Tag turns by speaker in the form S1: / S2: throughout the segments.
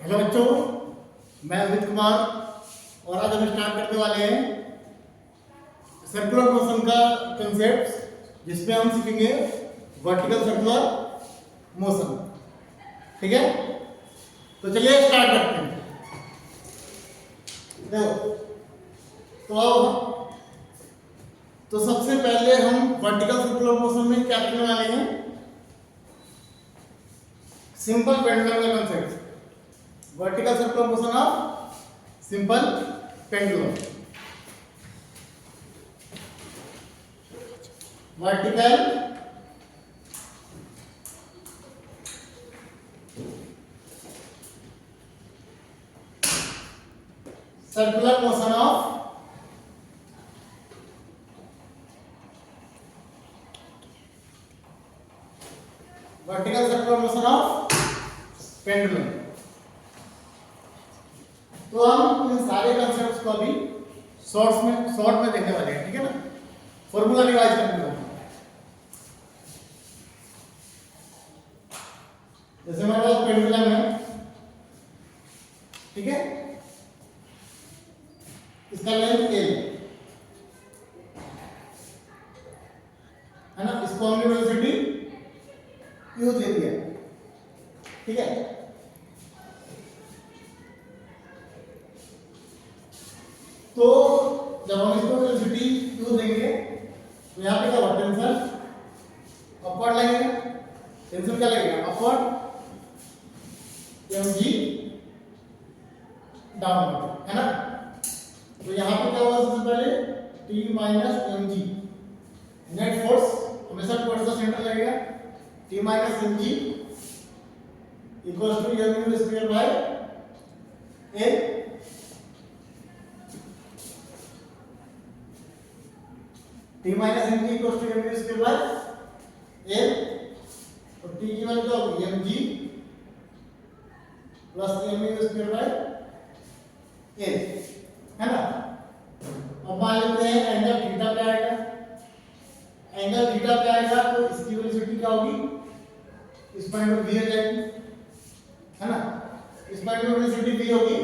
S1: Hello बच्चों, मैं अमित कुमार और आज हम स्टार्ट करने वाले हैं सर्कुलर मोशन का कंसेप्ट, जिसमें हम सीखेंगे वर्टिकल सर्कुलर मोशन। ठीक है, तो चलिए स्टार्ट करते हैं। देखो, तो सबसे पहले हम वर्टिकल सर्कुलर मोशन में क्या करने वाले हैं? सिंपल पेंडुलम का concept, vertical circular motion of simple pendulum. Vertical circular motion of vertical circular motion of pendulum. तो हम इन सारे कंसेप्ट्स को अभी शॉर्ट में देखने वाले हैं। ठीक है ना, फॉर्मूला रिवाइज करने वाले हैं। जैसे हमारे पास पेंडुलम है, ठीक है, इसका लेंथ L है ना, इसको हमने वेलोसिटी U दे दिया। ठीक है, तो जब हम इसको वेलोसिटी U देंगे तो यहाँ पे क्या होगा? टेंशन अपवर्ड लगेगा। टेंशन क्या लगेगा? अपवर्ड, mg डाउनवर्ड, है ना। तो यहाँ पे क्या होगा? सबसे पहले T minus mg, net force हमेशा टुवर्ड्स द सेंटर लगेगा। T minus mg equals to mu square by a। T minus mg equals to mu square by a। तो T की वैल्यू क्या होगी? mg plus mu square by a, है ना। अब मान लेते हैं एंगल थीटा पे आएगा। एंगल थीटा पे आएगा तो इसकी वेलोसिटी क्या होगी? इस पॉइंट पे v आ जाएगी, है ना। इस पॉइंट पे वेलोसिटी v होगी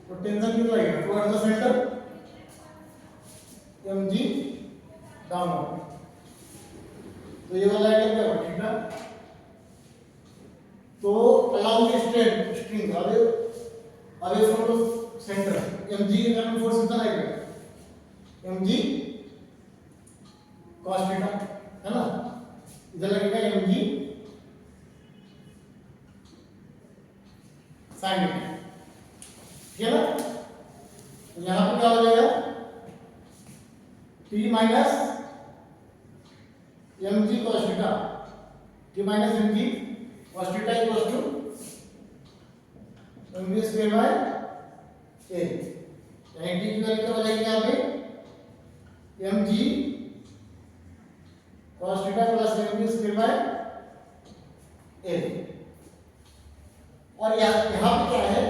S1: तो टेंशन कितना लगेगा? Towards the centre, mg downward. तो ये वाला एंगल क्या होगा? थीटा। तो along the string away from the centre, mg के कारण फोर्स कितना लगेगा? mg cos थीटा, है ना। इधर लगेगा mg sin थीटा, ठीक है ना। तो यहां पे क्या हो जाएगा? t minus mg cos theta, t minus mg cos theta equals to mv square by a। यानी t की वैल्यू क्या हो जाएगी यहाँ पे? mg cos theta plus mv square by a। और यहाँ पे क्या है?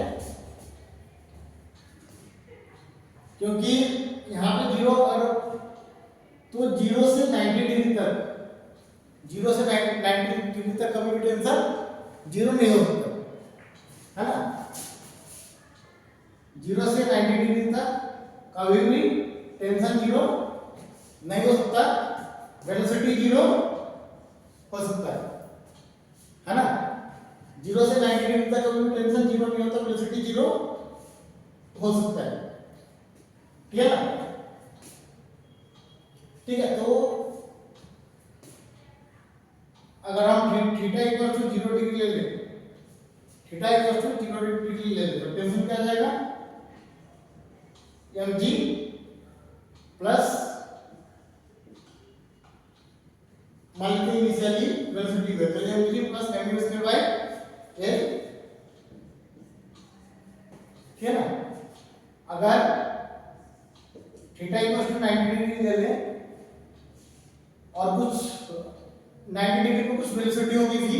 S1: क्योंकि यहाँ पे जीरो, और तो 0 से 90 डिग्री तक, 0 से 90 डिग्री तक कभी भी टेंशन जीरो नहीं हो सकता, है ना। 0 से 90 डिग्री तक कभी भी टेंशन जीरो नहीं हो सकता, वेलोसिटी जीरो हो सकता है ना। 0 से 90 डिग्री तक कभी भी टेंशन जीरो नहीं होता, वेलोसिटी जीरो हो सकता है। ठीक है ना। ठीक है, तो अगर हम थीटा इक्वल टू 0 डिग्री ले लें, थीटा इक्वल टू 0 डिग्री ले लें तो टेंशन क्या आ जाएगा? mg प्लस, मान लेते हैं इनिशियली वेलोसिटी है तो mg plus mu square by a, ठीक है ना। अगर थीटा इक्वल टू 90 डिग्री ले लें और कुछ 90 डिग्री को कुछ वेलोसिटी होगी v,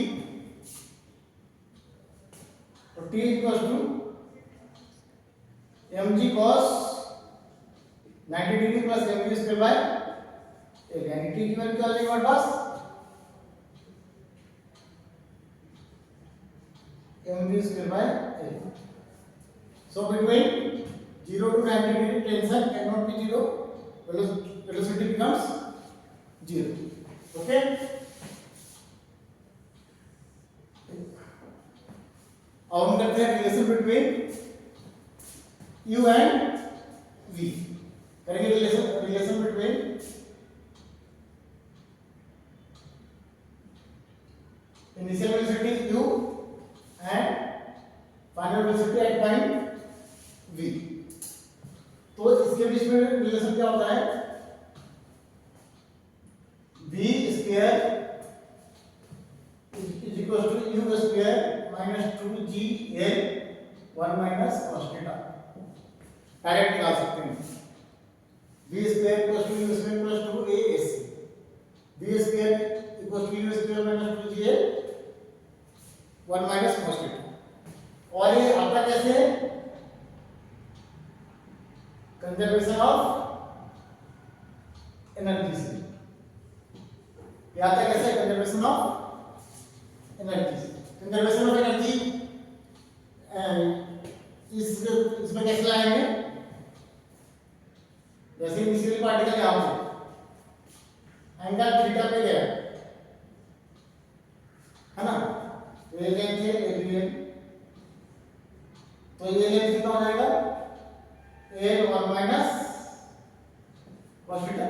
S1: तो t equal to mg cos 90 degree plus mu square by a, यानी t की वैल्यू क्या हो जाएगी हमारे पास? mv square by a. So between 0 to 90 degree tension cannot be 0, velocity becomes 0. Okay. अब हम करते हैं relation between u and v. करेंगे relation between initial velocity u and final velocity at point v. तो इसके बीच में रिलेशन क्या होता है? v square is equal to u square minus 2gl 1 minus cos theta. Direct निकाल सकते हैं. v square equal to u square plus 2ac. v square equal to u square minus 2gl 1 minus cos theta. और ये आता कैसे है? Conservation of energy से. ये आता कैसे? कंजर्वेशन ऑफ एनर्जी से. कंजर्वेशन ऑफ एनर्जी इसमें कैसे लाएंगे? जैसे इनिशियल पार्टिकल यहां से एंगल थीटा पे गया है ना, ये लेंथ है एल. तो ये लेंथ कितना हो जाएगा? l1 minus cos theta.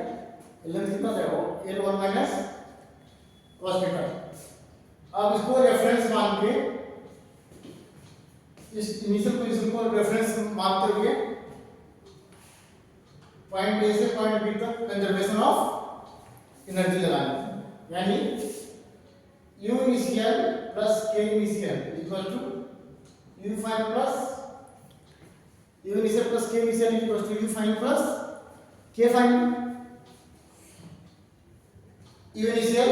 S1: Length कितना हो जाएगा? l1 minus cos theta. अब इसको रेफरेंस मान के, इस इनिशियल पोजीशन को रेफरेंस मानते हुए पॉइंट ए से पॉइंट बी तक कंजर्वेशन ऑफ एनर्जी लगानी. यानी u initial plus k initial equal to u final plus u initial plus k initial equal to u final plus k final. u initial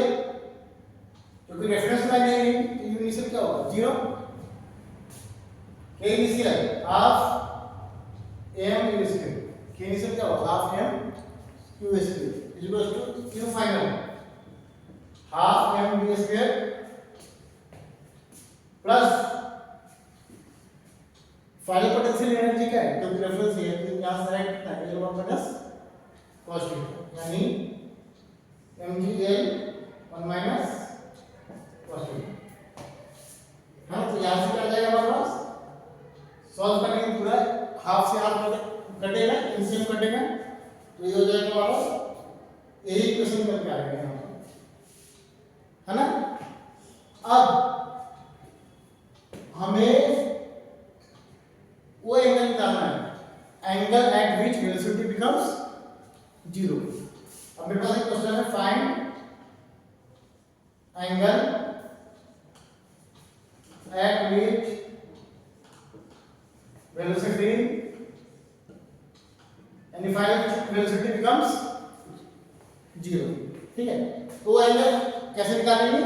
S1: क्योंकि reference line है, u initial क्या होगा? 0. k initial half m u square. k initial क्या होगा? Half m u square equal to u final half m v square plus final potential energy क्या है? क्योंकि reference है तो यहां से राइट कितना है? l1 minus cos theta. यानी mgl 1 माइनस cos थीटा. हां, तो यहां से क्या आ जाएगा हमारे पास? सॉल्व करेंगे पूरा, हाफ से हाफ कटेगा, इनिशियल कटेगा, तो ये हो जाएगा हमारा यही इक्वेशन करके आएगा यहां पर, है ना. अब हमें वो एंगल निकालना है, angle eight which velocity becomes 0. अब मेरे पास एक क्वेश्चन है, find angle eight which velocity यानी फाइनल वेलोसिटी बिकम्स 0. ठीक है. तो एंगल कैसे निकालेंगे?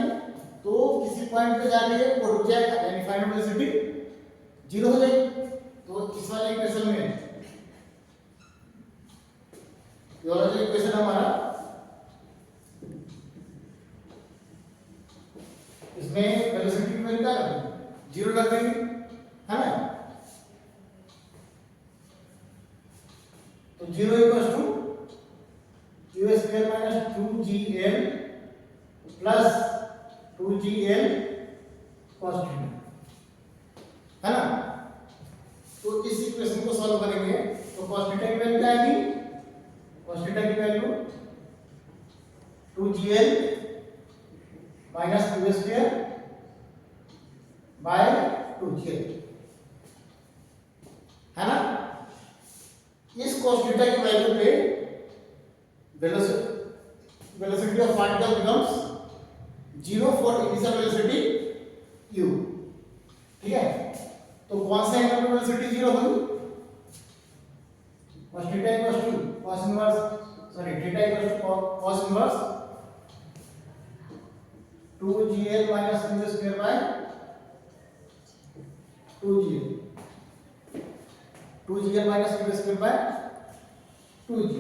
S1: तो किसी पॉइंट पे जाके वो रुक जाएगा, यानी फाइनल वेलोसिटी 0 हो जाएगी. तो इस वाले इक्वेशन में ये वाला जो इक्वेशन हमारा, इसमें वेलोसिटी की वैल्यू क्या रखेंगे? 0 रख देंगे, है ना. तो 0 equals to u square minus 2gl plus 2gl cos theta, है ना. तो इस इक्वेशन को सॉल्व करेंगे तो cos थीटा की वैल्यू क्या आएगी? cos थीटा की value 2gl minus 2 square by 2gl, है ना. इस cos थीटा की वैल्यू पे velocity of particle becomes 0 for initial velocity u. ठीक है. तो कौन सा एंगल पे वेलोसिटी 0 होगी? cos theta equals to cos inverse, sorry theta equals to cos inverse 2gl minus u square by 2gl minus u square by 2g,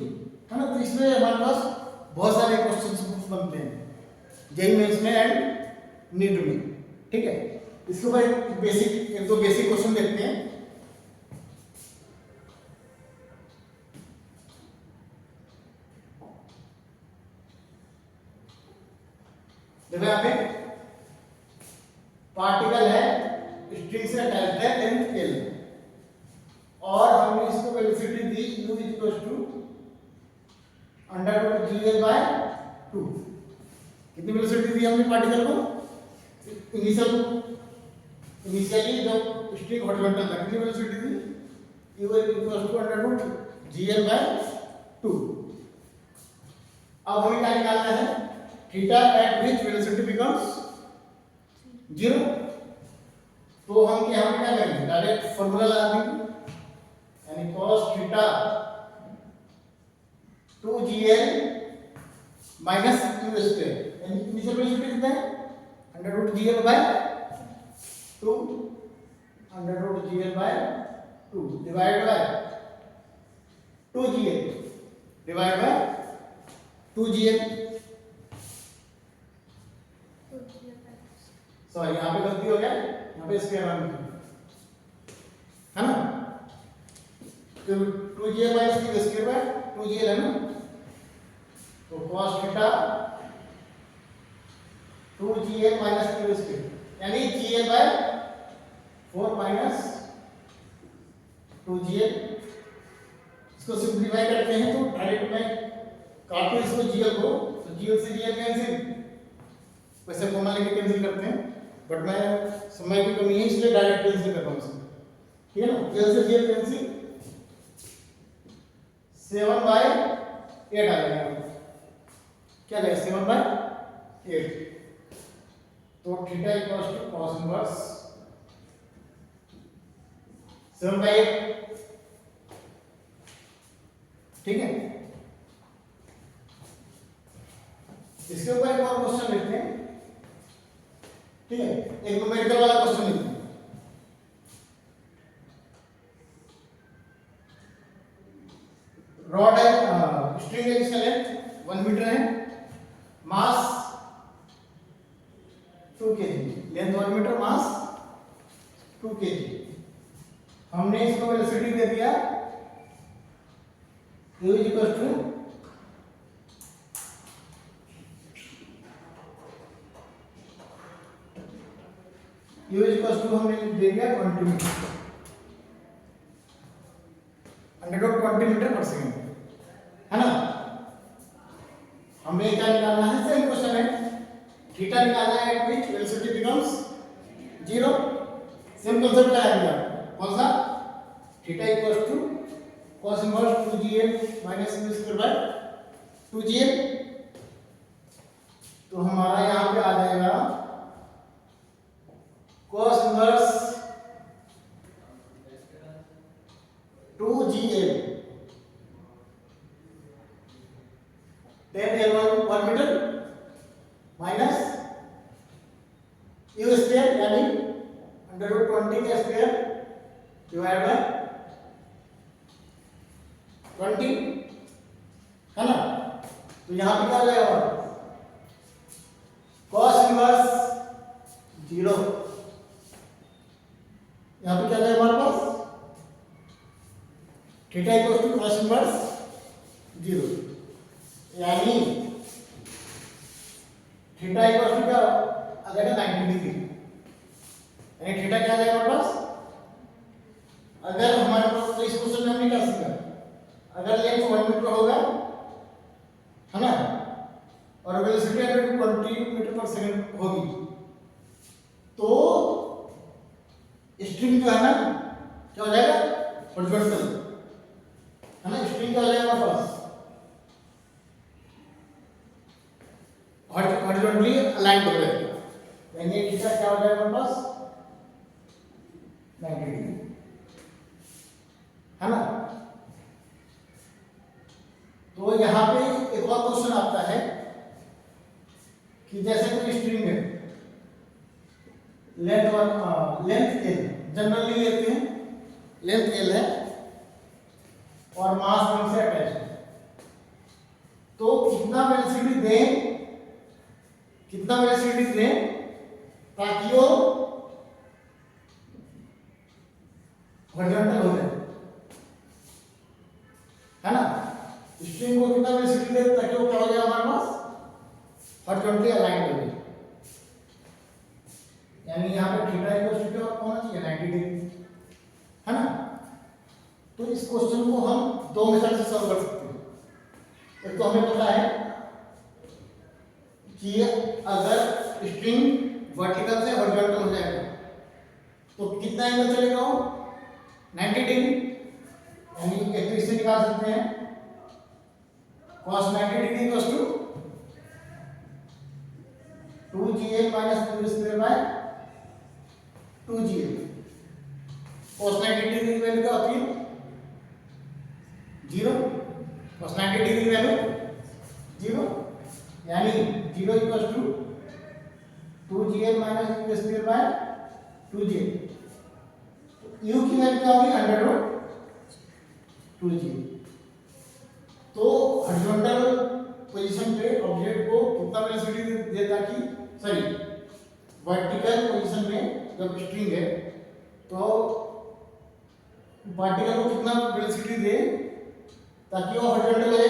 S1: है ना. तो इसमें हमारे पास बहुत सारे क्वेश्चंस बनते हैं जेईई मेंस में एंड नीट में. ठीक है. इसके ऊपर एक दो बेसिक क्वेश्चन देखते हैं। देखो यहाँ पे पार्टिकल है, स्ट्रिंग से अटैच्ड है, लेंथ एल, और हमने इसको वेलोसिटी दी u equal to under root G L by 2। कितनी वेलोसिटी दी हमने पार्टिकल को? इनिशियली जब स्ट्रिंग हॉरिजॉन्टल था कितनी वेलोसिटी थी? u equal to under root G L by 2। अब हमें क्या निकालना है? Theta at which velocity becomes 0। तो हम यहाँ पे क्या करेंगे? डायरेक्ट फॉर्मूला लगा देंगे, यानी cos theta 2gl minus u square, यानी इनिशियल वेलोसिटी कितना है? Under root gl by 2 under root gl by 2 divide by 2gl divide by 2gl। Sorry यहाँ पे गलती हो गया, यहाँ पे स्क्वायर मान है ना, तो 2gl माइनस की स्क्वायर बाय 2gl है ना, तो cos थीटा 2gl माइनस की स्क्वायर यानी gl बाय 4 माइनस 2gl। इसको सिंप्लीफाई करते हैं तो डायरेक्ट में काटो इसको gl को, तो gl से gl कैंसिल, वैसे कॉमन लेके कैंसिल करते हैं, बट मैं समय की कमी है इसलिए डायरेक्ट कैंसिल कर रहा हूँ इसको, ठीक है ना। gl से gl कैंसिल, 7 बाय 8 आ जाएगा, क्या आएगा? 7 बाय 8। तो theta equals to cos inverse 7 by 8, ठीक है। इसके ऊपर एक और क्वेश्चन लेते हैं, ठीक है, एक न्यूमेरिकल वाला क्वेश्चन लेते हैं। रॉड है, स्ट्रिंग है, इसका लेंथ 1 मीटर है, मास 2 kg, लेंथ 1 मीटर, मास 2 kg। हमने इसको वेलोसिटी दे दिया u इक्वल टू हमने दे दिया 20 मीटर, अंडर रूट 20 मीटर पर सेकेंड, है ना। हमें क्या निकालना है? सेम क्वेश्चन है, थीटा निकालना है at which velocity becomes 0। Same concept लगाएंगे आप, कौन सा? Theta equals to cos inverse 2gl minus u square by 2gl। तो हमारा यहाँ पे आ जाएगा cos inverse 2gl 10 L1 1 metre minus u square यानी अंडर रूट 20 का स्क्वायर डिवाइड बाय 20, है ना। तो यहाँ पे क्या हो जाएगा? cos इनवर्स 0, यहाँ पे क्या जाएगा हमारे पास? Theta equal to cos inverse 0, यानी थीटा इक्वल टू क्या आ जाएगा? 90 डिग्री, यानी थीटा क्या आ जाएगा हमारे पास? अगर हमारे पास, तो इस क्वेश्चन में हमने क्या सीखा? अगर लेंथ 1 मीटर होगा, है ना, और वेलोसिटी 20 मीटर पर सेकंड होगी, तो स्ट्रिंग जो है ना क्या हो जाएगा? हॉरिजॉन्टल, है ना। स्ट्रिंग क्या हो जाएगा हमारे पास? हॉरिजॉन्टली अलाइंड हो जाएगा, यानी थीटा क्या हो जाएगा हमारे पास? 90 डिग्री, है ना। तो यहाँ पे एक और क्वेश्चन आता है कि जैसे कोई स्ट्रिंग है, लेंथ एल जनरली लेते हैं, लेंथ एल है और मास 1 से अटैच है, तो कितना वेलोसिटी दें ताकि वो हॉरिजॉन्टल हो जाए, है ना। स्ट्रिंग को कितना वेलोसिटी दे ताकि वो क्या हो जाए हमारे पास हॉरिजॉन्टली अलाइन हो जाए, यानी यहाँ पे थीटा इक्वल टू क्या होना चाहिए 90 डिग्री, है ना। तो इस क्वेश्चन को हम दो मेथड से सॉल्व कर सकते हैं। एक तो हमें पता है कि अगर स्ट्रिंग वर्टिकल से हॉरिजॉन्टल हो जाएगा तो कितना एंगल चलेगा वो 90 डिग्री, यानी एक तो इससे निकाल सकते हैं cos 90 degree equals to 2gl minus 2 square by 2gl। cos 90 degree की वैल्यू क्या होती है 0, cos 90 डिग्री की वैल्यू 0, यानी 0 equals to 2gl minus 2 square by 2gl। u की वैल्यू क्या होगी अंडर रूट 2g। तो हॉरिजॉन्टल पोजीशन पे ऑब्जेक्ट को कितना वेलोसिटी देता कि सॉरी वर्टिकल पोजीशन में जब स्ट्रिंग है तो पार्टिकल को कितना वेलोसिटी दे ताकि वो हॉरिजॉन्टल हो जाए,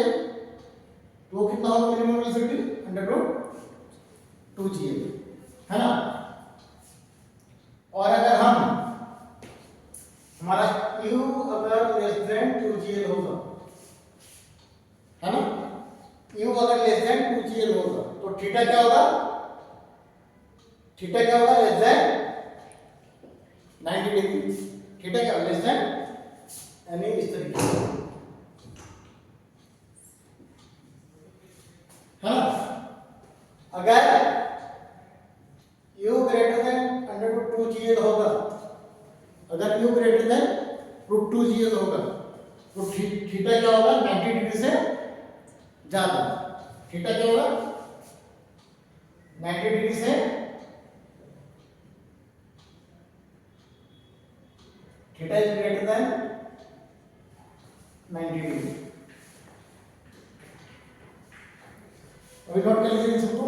S1: तो वो कितना होगा minimum velocity under root 2g, है ना। और अगर हम हमारा u अगर लेस देन 2gl होगा, है ना, u अगर लेस देन 2gl होगा तो थीटा क्या होगा, थीटा क्या होगा लेस देन 90 डिग्री, थीटा क्या लेस देन, यानी इस तरीके से, है ना। अगर u greater than under root 2gl होगा, अगर u greater then root 2gl होगा तो थीटा क्या होगा 90 डिग्री से ज्यादा, थीटा क्या होगा 90 डिग्री से theta is greater than 90 degree. अभी नोट कर लीजिए सबको।